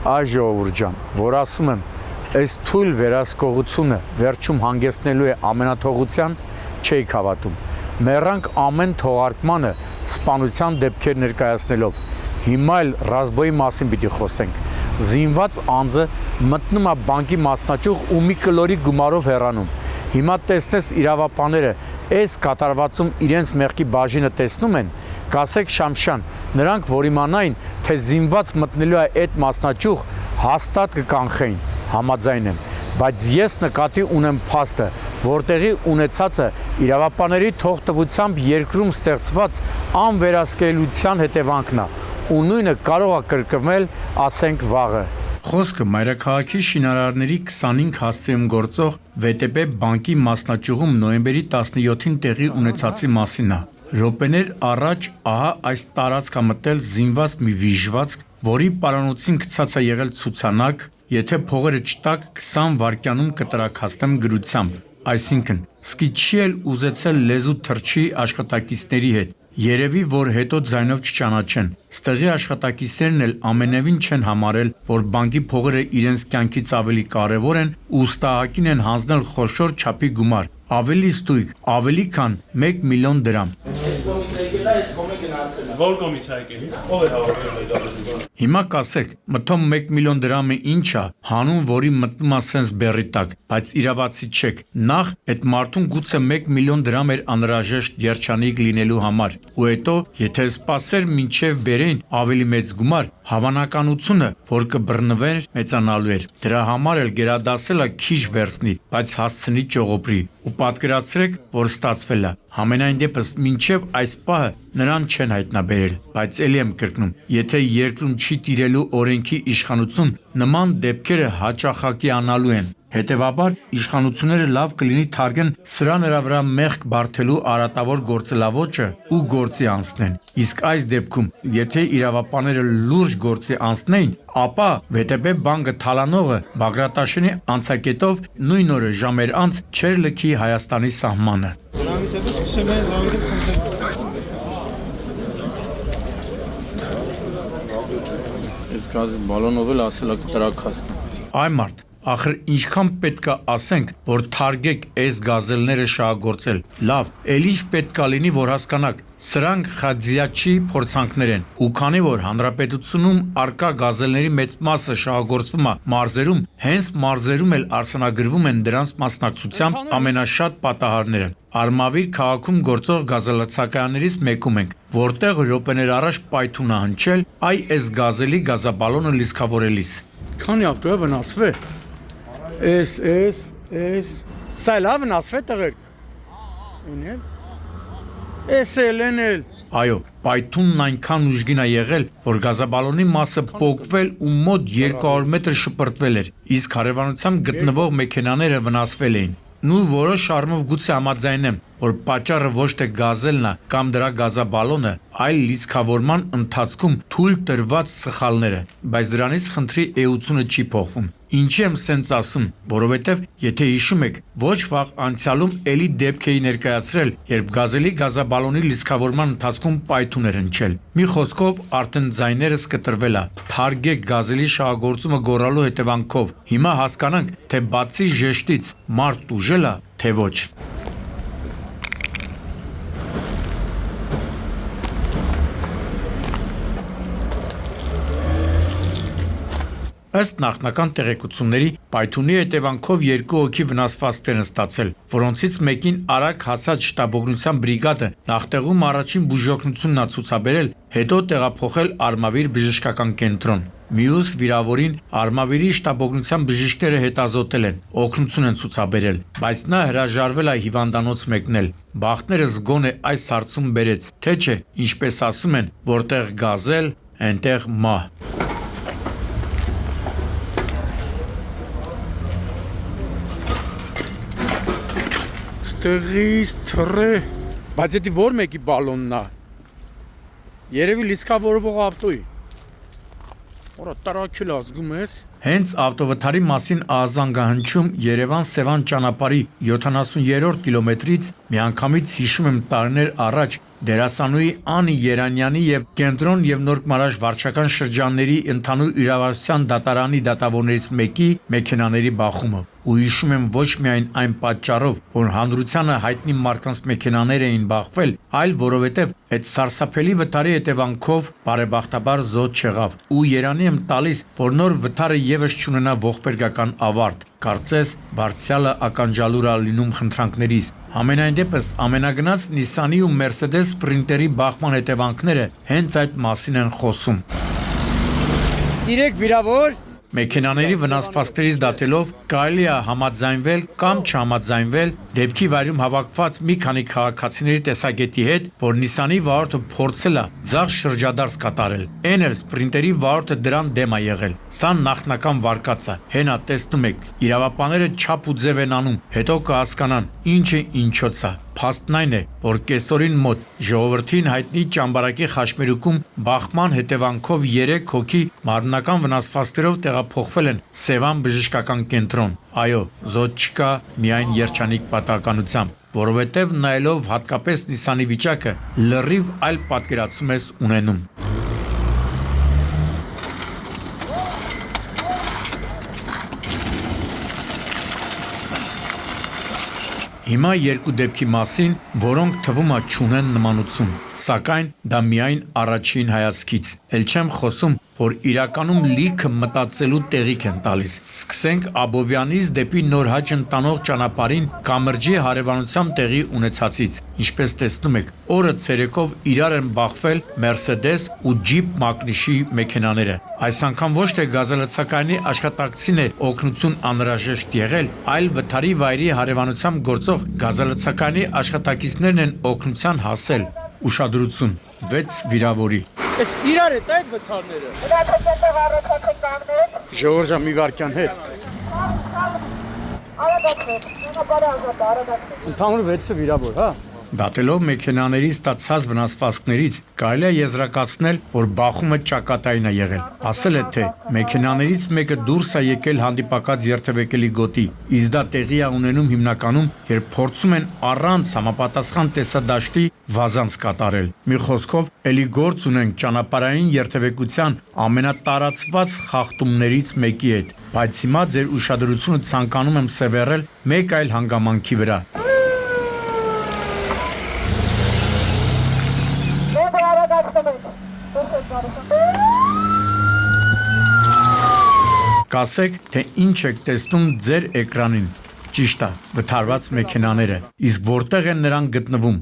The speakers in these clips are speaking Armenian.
Այ ժողովուրդ ջան, որ ասում եմ, այս թույլ վերահսկողությունը վերջում հանգեցնելու է ամենաթողության, չէիք հավատում։ Մեռանք ամեն թողարկմանը սպանության դեպքեր ներկայացնելով։ Հիմա էլ Ռազբոյի մասին պիտի խոսենք։ Զինված անձը մտնում է բանկի մասնաճյուղ ու մի կլորի գումարով հեռանում։ Հիմա տեսնես իրավապանները այս կատարվածում իրենց մեղքի բաժինը տեսնում են, կասեք Շամշան, նրանք որ իմանային, թե զինված մտնելու է այդ մասնաճյուղ, հաստատ կկանխեին, համաձայն եմ, բայց ես նկատի ունեմ փաստը, որտեղի ունեցածը իրավապանների թողտվությամբ երկրում ստեղծված անվերահսկելիության հետևանքն է, ու նույնը կարող է կրկնվել, ասենք վաղը։ Խոսքը մայրաքաղաքի շինարարների 25 հասցեում գործող ՎՏԲ բանկի մասնաճյուղում նոյեմբերի 17-ին տեղի ունեցածի մասին է։ Րոպեներ առաջ ահա այս տարածք է մտել զինված մի վիժվածք, որի պարանոցին գցած է եղել ցուցանակ, եթե փողերը չտակ 20 վայրկյանում կտրաքաստեմ գրությամբ, այսինքն սկի չի էլ ուզեցել լեզու թրջի աշխատակիցների հետ, երևի որ հետո ձայնով չճանաչեն, ստեղի աշխատակիցներն էլ ամենևին չեն համարել, որ բանկի փողերը իրենց կյանքից ավելի կարևոր են ու ստահակին են հանձնել խոշոր չափի գումար, ավելի ստույգ, ավելի քան 1 միլիոն դրամ։ Որ կոմիցիա եկել, ով է հավաքել։ Հիմա կասեք, մթոմ 1 միլիոն դրամը ինչ է, հանուն որի մտնում է սենց բեռի տակ, բայց իրավացի չեք, նախ այդ մարդուն գուցե 1 միլիոն դրամ էր անհրաժեշտ երջանիկ լինելու համար, ու հետո, եթե սպասեր մինչև բերեն ավելի մեծ գումար, հավանականությունը, որ կբռնվեր, մեծանալու էր։ Դրա համար էլ գերադասելը քիչ վերցնի, բայց հասցնի ճողոպրի, ու պատկերացրեք, որ ստացվել է։ Համենայն դեպս մինչև այս պահը նրան չեն հայտնաբերել, բայց ելի եմ կրկնում, եթե երկրում չի տիրելու օրենքի իշխանություն, նման դեպքերը հաճախակիանալու են։ Հետևաբար իշխանությունները լավ կլինի թարգեն սրա նրա վրա մեղք բարթելու արատավոր գործելավոճը ու գործի անցնեն։ Իսկ այս դեպքում, եթե իրավապանները լուրջ գործի անցնեին, ապա ՎՏԲ բանկը թալանողը Բագրատաշենի անցակետով նույն օրը ժամեր անց չէր լքի Հայաստանի սահմանը։ Այս գազի բալոնով էլ ասել եք տրաքասն։ Այ մարդ, ախր ինչքան պետք է ասենք, որ թարգեք այս գազելները շահագործել։ Լավ, էլ ինչ պետք է լինի, որ հասկանաք, սրանք խաձիաչի փորձանքներ են, ու քանի որ հանրապետությունում արկա գազելների մեծ մասը շահագործվում է մարզերում, հենց մարզերում էլ արձանագրվում են դրանց մասնակցությամբ ամենաշատ պատահարները։ Արմավիր քաղաքում գործող գազալացակայաններից մեկում ենք, որտեղ րոպեներ առաջ պայթուն է հնչել այ այս գազելի գազաբալոնը լիցքավորելիս։ Քանի ավտո է վնասվել։ Էս, սա լավ վնասվել տղերք։ Էնել։ Էս էլ։ Այո, պայթունն այնքան ուժգին է եղել, որ գազաբալոնի մասը պոկվել ու մոտ 200 մետր շպրտվել էր, իսկ հարևանությամբ գտնվող մեքենաները վնասվել էին։ Նու որոշ առումով գուցե համաձայնեմ, որ պատճառը ոչ թե գազելն է կամ դրա գազաբալոնը, այլ լիցքավորման ընթացքում թույլ տրված սխալները, բայց դրանից խնդրի էությունը չի փոխվում։ Ինչի եմ սենց ասում, որովհետև եթե հիշում եք, ոչ վաղ անցյալում էլի դեպք էի ներկայացրել, երբ գազելի գազաբալոնի լիցքավորման ընթացքում պայթուն էր հնչել։ Մի խոսքով արդեն ձայներս կտրվել է, թարգեք գազելի շահագործումը գոռալու հետևանքով։ Հիմա հասկանանք, թե բացի ժեշտից մարդ ուժել է, թե ոչ։ Ըստ նախնական տեղեկությունների, պայթունի հետևանքով 2 հոգի վնասվածքներ են ստացել, որոնցից մեկին արագ հասած շտաբօգնության բրիգադը նախտեղում առաջին բուժօգնությունն է ցուցաբերել, հետո տեղափոխել Արմավիր բժշկական կենտրոն։ Մյուս վիրավորին Արմավիրի շտաբօգնության բժիշկները հետազոտել են, օգնություն են ցուցաբերել, բայց նա հրաժարվել է հիվանդանոց մեկնել։ Բախտներս գոնե այս հարցում բերեց, թե չէ, ինչպես ասում են, որտեղ գազել, այնտեղ մահ։ Տեղից թռե, բայց էդի որ մեկի բալոնն է, երևի լիցքավորվող ավտոյի, որա տարակել ազգում ես։ Հենց ավտովթարի մասին ահազանգահնչում Երևան-Սևան ճանապարհի 70-րդ կիլոմետրից միանգամից հիշում եմ տարիներ առաջ Դերասանուհի Անի Երանյանի եւ Կենտրոն եւ Նոր Մարաշ վարչական շրջանների ընդհանուր իրավասության դատարանի դատավորներից մեկի մեքենաների բախումը։ Ու հիշում եմ ոչ միայն այն պատճառով, որ հանրությանը հայտնի մարդկանց մեքենաներ էին բախվել, այլ որովհետև այդ սարսափելի վթարի հետևանքով բարեբախտաբար զոհ չեղավ։ Ու երանի եմ տալիս, որ նոր վթարը եւս չունենա ողբերգական ավարտ։ Կարծես բարձյալը ականջալուր է լինում խնդրանքներից։ Համենայն դեպս ամենագնաց Նիսանի ու Մերսեդես Սպրինտերի բախման հետևանքները հենց այդ մասին են խոսում։ Direkt վիրավոր Մեքենաների վնասվածքներից դատելով կարելի է համաձայնվել կամ չհամաձայնվել դեպքի վայրում հավաքված մի քանի քաղաքացիների տեսակետի հետ, որ Նիսանի վարորդը փորձել է ձախ շրջադարձ կատարել։ Էն էլ Սպրինտերի վարորդը դրան դեմ է եղել։ Սա նախնական վարկածը։ Հենա տեսնում եք, իրավապանները չափ ու ձև են անում, հետո կհասկանան ինչը ինչոց է։ Փաստն այն է, որ կեսօրին մոտ ժողովրդին հայտնի Ճամբարակի խաչմերուկում բախման հետևանքով 3 հոգի մարմնական վնասվածքներով տեղափոխվել են Սևան բժշկական կենտրոն։ Այո, զոհ չկա միայն երջանիկ պատահականությամբ, որովհետև նայելով հատկապես Նիսանի վիճակը լրիվ այլ պատկերացում ես ունենում։ Հիմա երկու դեպքի մասին, որոնք թվում է չունեն նմանություն, սակայն դա միայն առաջին հայացքից։ Էլ չեմ խոսում, որ իրականում լիքը մտածելու տեղիք են տալիս։ Սկսենք Աբովյանից դեպի Նորհաջ ընտանող ճանապարհին կամրջի հարևանությամբ տեղի ունեցածից։ Ինչպես տեսնում եք, օրը ցերեկով իրար են բախվել Մերսեդես ու Ջիփ Մակնիշի մեքենաները։ Այս անգամ ոչ թե գազալցակայանի աշխատակցին է օգնություն անհրաժեշտ եղել, այլ վթարի վայրի հարևանությամբ գործող գազալցակայանի աշխատակիցներն են օգնության հասել։ Ուշադրություն, 6 վիրավորի։ Էս իրար է այդ վթարները Ժողովրդի մի վարքյան հետ։ Ընդհանուր 6 վիրավոր, հա։ Դատելով մեքենաների ստացած վնասվածքներից կարելի է եզրակացնել, որ բախումը ճակատային է եղել։ Ասել է, թե մեքենաներից մեկը դուրս է եկել հանդիպակաց երթևեկելի գոտի, իսկ դա տեղի է ունենում հիմնականում, երբ փորձում են առանց համապատասխան տեսադաշտի վազանց կատարել։ Մի խոսքով, էլի գործ ունենք ճանապարհային երթևեկության ամենատարածված խախտումներից մեկի հետ, բայց հիմա ձեր ուշադրությունը ցանկանում եմ սևեռել մեկ այլ հանգամանքի վրա։ Կասեք, թե ինչ եք տեսնում ձեր էկրանին։ Ճիշտ է, վթարված մեքենաները, իսկ որտեղ են նրանք գտնվում։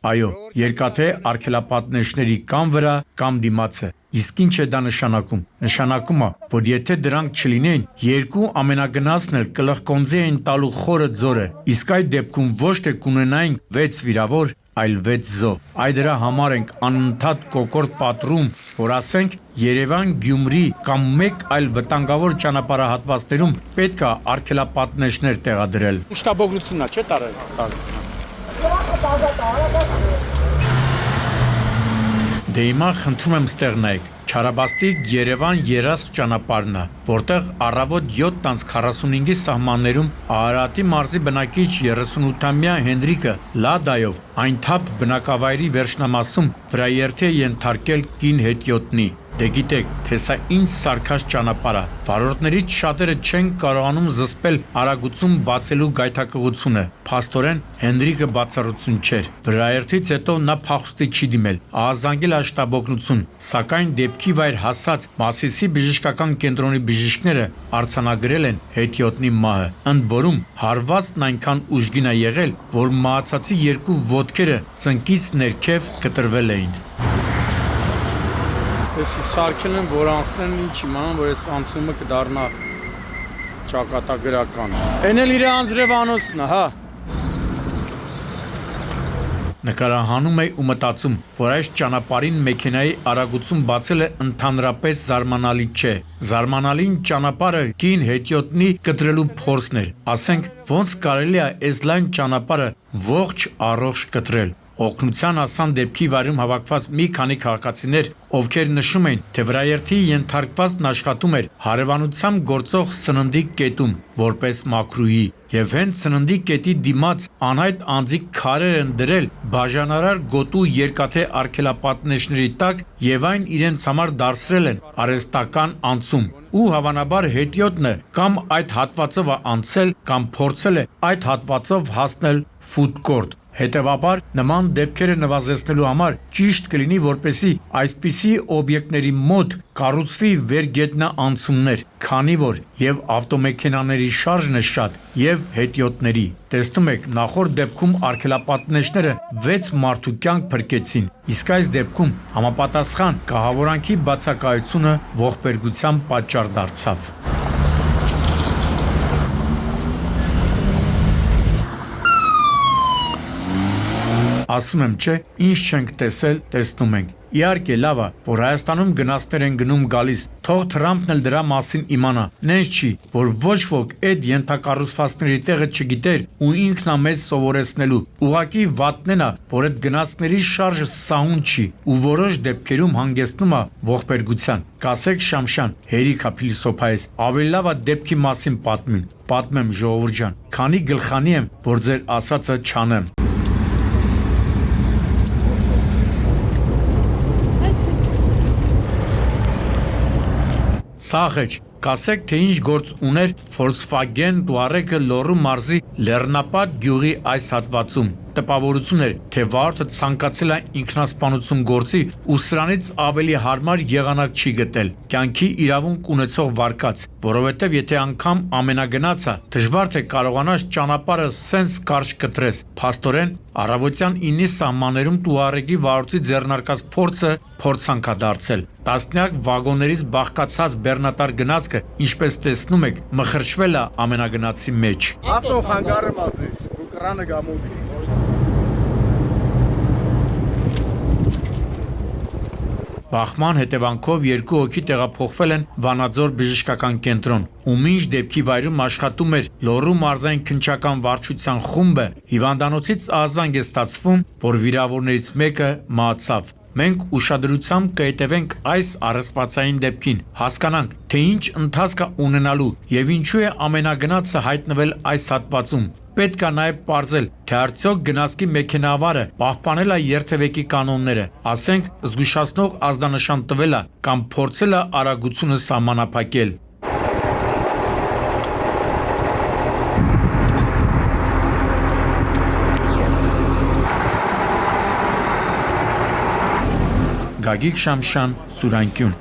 Այո, երկաթե արգելապատնեշների կամ վրա, կամ դիմացը։ Իսկ ինչ է դա նշանակում։ Նշանակում է, որ եթե դրանք չլինեն, երկու ամենագնացն էլ կլղկոնձի են տալու խորը ձորը, իսկ այդ դեպքում ոչ թե կունենայինք 6 վիրավոր, այլ 6 զոհ։ Այդ դրա համար ենք անընդհատ կոկորդ պատռում, որ ասենք Երևան-Գյումրի կամ մեկ այլ վտանգավոր ճանապարհահատվածներում պետք է արգելապատնեշներ տեղադրել։ Շտաբօգնությունն է, չէ՞ տարել սա։ Դե հիմա խնդրում եմ ստեղ նայեք։ Չարաբաստիկ Երևան-Երասխ ճանապարհն է, որտեղ առավոտ 7:45-ի սահմաններում Արարատի մարզի բնակիչ 38-ամյա Հենրիկը Լադայով այն թափ բնակավայրի վերջնամասում վրաերթի է ենթարկել կին հետիոտնի։ Դե գիտեք, թե սա ինչ սարքած ճանապարհ է։ Վարորդներից շատերը չեն կարողանում զսպել արագություն բացելու գայթակղությունը։ Փաստորեն Հենրիկը բացառություն չէր։ Վրաերթից հետո նա փախուստի չի դիմել, ահազանգել շտաբօգնություն, սակայն դեպքի վայր հասած Մասիսի բժշկական կենտրոնի բժիշկները արձանագրել են հետիոտնի մահը, ընդ որում հարվածն այնքան ուժգին է եղել, որ մահացածի երկու ոտքերը ծնկից ներքև կտրվել էին։ Ես սարքել եմ, որ անցնեն ինչ իմանան, որ այս անցումը կդառնա ճակատագրական։ Էն էլ իր անձրևանոցն է, հա։ Նկարահանում է ու մտածում, որ այս ճանապարհին մեքենայի արագություն բացելը ընդհանրապես զարմանալի չէ։ Զարմանալին ճանապարհը կին հետիոտնի կտրելու փորձն էր։ Ասենք, ոնց կարելի է այս լայն ճանապարհը ողջ առողջ կտրել։ Օգնության ասան դեպքի վայրում հավաքված մի քանի քաղաքացիներ, ովքեր նշում էին, թե վրաերթի ենթարկվածն աշխատում էր հարևանությամբ գործող սննդի կետում որպես մաքրուհի, եւ հենց սննդի կետի դիմաց անհայտ անձիկ քարեր են դրել բաժանարար գոտու երկաթե արգելապատնեշների տակ եւ այն իրենց համար դարձրել են արհեստական անցում ու հավանաբար հետիոտնը կամ այդ հատվածով է անցել կամ փորձել է այդ հատվածով հասնել ֆուդ կորտ Հետևաբար նման դեպքերը նվազեցնելու համար ճիշտ կլինի որպեսզի այսպիսի օբյեկտների մոտ կառուցվի վերգետնա անցումներ, քանի որ եւ ավտոմեքենաների շարժն է շատ եւ հետիոտների։ Տեսնում եք, նախորդ դեպքում արգելապատնեշները 6 մարդու կյանք փրկեցին, իսկ այս դեպքում համապատասխան կահավորանքի բացակայությունը ողբերգության պատճառ դարձավ։ Ասում եմ, չէ, ինչ չենք տեսել, տեսնում ենք։ Իհարկե լավ է, որ Հայաստանում գնացներ են գնում գալիս, թող Թրամփն էլ դրա մասին իմանա։ Նենց չի, որ ոչ ոք այդ ենթակառուցվածքների տեղը չգիտեր ու ինքն է մեզ սովորեցնելու։ Ուղղակի վատն է, որ այդ գնացքների շարժը սահուն չի ու որոշ դեպքերում հանգեցնում է ողբերգության։ Կասեք Շամշան, հերիք է փիլիսոփայես, ավելի լավ է դեպքի մասին պատմեմ ժողովուրդ ջան, քանի գլխանի եմ, որ ձեր ասածը չանեմ։ Սաղեջ, կասեք, թե ինչ գործ ուներ Volkswagen Touareg-ը Լոռու մարզի Լեռնապատ գյուղի այս հատվածում։ Տպավորություն էր, թե վարորդը ցանկացել է ինքնասպանություն գործի ու սրանից ավելի հարմար եղանակ չի գտել։ Կյանքի իրավունք ունեցող վարկած, որովհետև եթե անգամ ամենագնացը, դժվար թե կարողանաս ճանապարհը սենց կարճ կտրես։ Փաստորեն, առավոտյան 9-ի սահմաններում Touareg-ի վարորդի ձեռնարկած փորձը փորձանք է դարձել։ Տասնյակ վագոններից բաղկացած բեռնատար գնացքը, ինչպես տեսնում եք, մխրճվել է ամենագնացի մեջ։ Ավտո խանգարը մածես, ու կրանը գամուդի։ Բախման հետևանքով երկու հոգի տեղափոխվել են Վանաձոր բժշկական կենտրոն, ում ինչ դեպքի վայրում աշխատում էր Լոռու մարզային քննչական վարչության խումբը, հիվանդանոցից ահազանգ է ստացվում, որ վիրավորներից մեկը մահացավ։ Մենք ուշադրությամբ կհետևենք այս առասպացային դեպքին, հասկանանք, թե ինչ ընթացք է ունենալու եւ ինչու է ամենագնացը հայտնվել այս հատվածում։ Պետք է նաև պարզել, թե արդյոք գնացքի մեքենավարը պահպանել է երթևեկի կանոնները, ասենք զգուշացնող ազդանշան տվել է կամ փորձել է արագությունը սահմանափակել։ Գագիկ Շամշան, Սուրանկյուն։